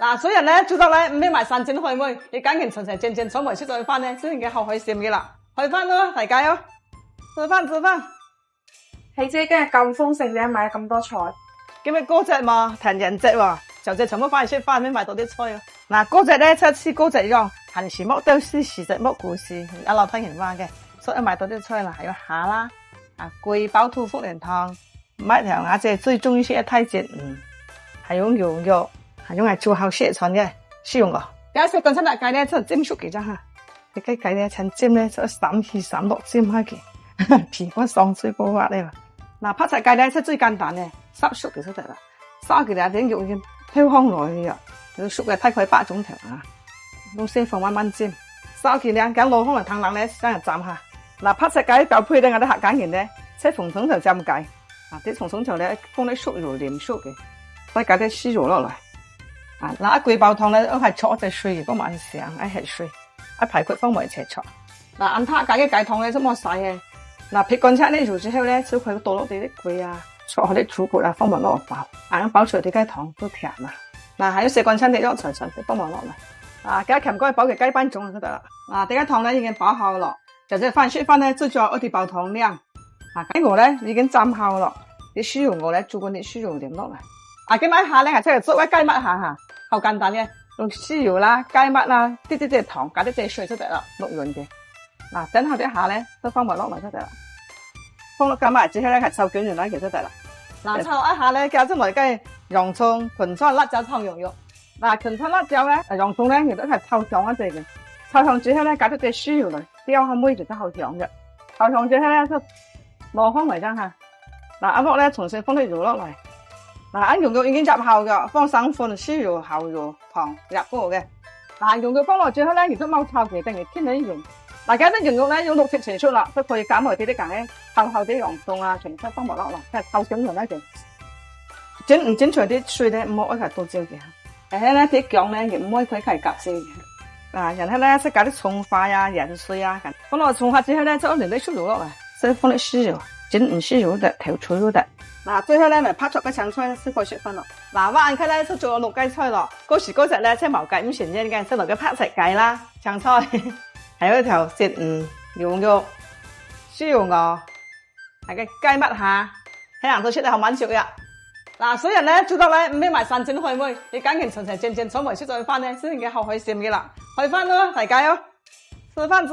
嗱，所以人咧做得咧唔俾埋散整開妹，你揀件長長正正坐埋出再翻咧，先至嘅後海閃嘅啦。去翻咯，大家咯，做翻。喜姐今日咁豐盛，點解買咁多菜？今日高隻嘛，騰人隻喎，就隻全部翻嚟出翻，先買到啲菜咯。嗱，高隻咧七次高隻樣，行時剝都是時食剝故事，一路聽人話嘅，所以買到啲菜啦，還有蝦啦，貴寶兔福連湯，買條阿姐最中意食嘅太子還有牛肉。係用嚟做後蟹腸嘅，使用個。有一隻講真啦，雞咧真係煎熟嘅啫吓，你雞咧趁煎咧，就3落煎開嘅，皮嗰爽脆嗰滑咧。嗱，拍隻雞咧真係最簡單嘅，烚熟就得啦。烚嘅咧啲肉已經飄香落去啊，要熟嘅睇佢8種條啊，用先放慢慢煎。烚嘅咧揀老香嚟燙冷咧，先嚟斬下。嗱，拍隻雞標配咧，我哋客揀完咧，切紅葱就浸雞，啲紅葱頭咧放啲熟肉黏熟嘅，再加啲絲肉落嚟。嗱，貴寶湯咧都係焯一隻水，幫埋成一係水，排骨放埋一齊焯。嗱，按他解嘅雞湯咧，都冇晒嘅。嗱，撇乾菜呢做之後咧，小佢倒落地啲貴啊，焯下啲豬骨啊，放埋落爆，爆出嚟啲雞湯都甜啊。嗱，還有食乾菜啲肉齊齊，放埋落嚟。加鉗嗰啲寶嘅雞斑種就得啦。啲雞湯咧已經爆好咯，就即係翻出翻咧，就做一啲煲湯量。雞鵝咧已經浸好咯，啲豬肉我咧做過啲豬肉黏落嚟。今晚下咧係出嚟做一雞乜下吓。好簡單嘅，用豉油啦、雞蜜啦、啲糖加啲水就得啦，淥軟嘅。嗱，等下啲下咧都放埋落嚟就得啦。放落加埋之後咧係湊捲完啦，其實就得啦。嗱，湊一下咧加咗落雞、洋葱、芹菜、辣椒燙羊肉。嗱，芹菜、辣椒咧、洋葱咧亦都係湊香一隻嘅。湊香之後咧加咗啲豉油嚟，調下味就得好香嘅。湊香之後咧就攞香嚟真吓。嗱，一鑊咧重新放啲肉落嚟。嗱，羊肉已經入好嘅，放生粉、豉油、蠔油、糖入過嘅。嗱，羊肉放落之後咧，亦都冇炒嘅，等於天然用。大家啲羊肉咧要6切成熟啦，都可以減埋啲梗咧，後啲洋葱啊、芹菜放埋落嚟，即係湊緊佢咧就整出啲水咧，唔好一齊倒焦嘅。然後咧啲薑咧亦唔可以佢係夾死嘅。然後咧識加啲蔥花啊、鹽水啊，放落蔥花之後咧，就連啲熟肉落嚟，再放啲豉油，整唔豉油得，調脆都得。最後咧咪拍出個青菜先可以食翻咯。玩佢咧都做咗6雞菜咯。嗰時嗰隻咧即係毛雞唔成啫嘅，即係落嘅拍食雞啦、青菜，係嗰條食牛肉、燒鵝，係嘅雞乜下，喺行到出嚟好滿足嘅。嗱，所以人咧做得咧唔俾埋散整開妹，你揀件長長正正坐埋出再翻咧，先至嘅後海閃嘅啦。去翻咯，大家咯，做翻。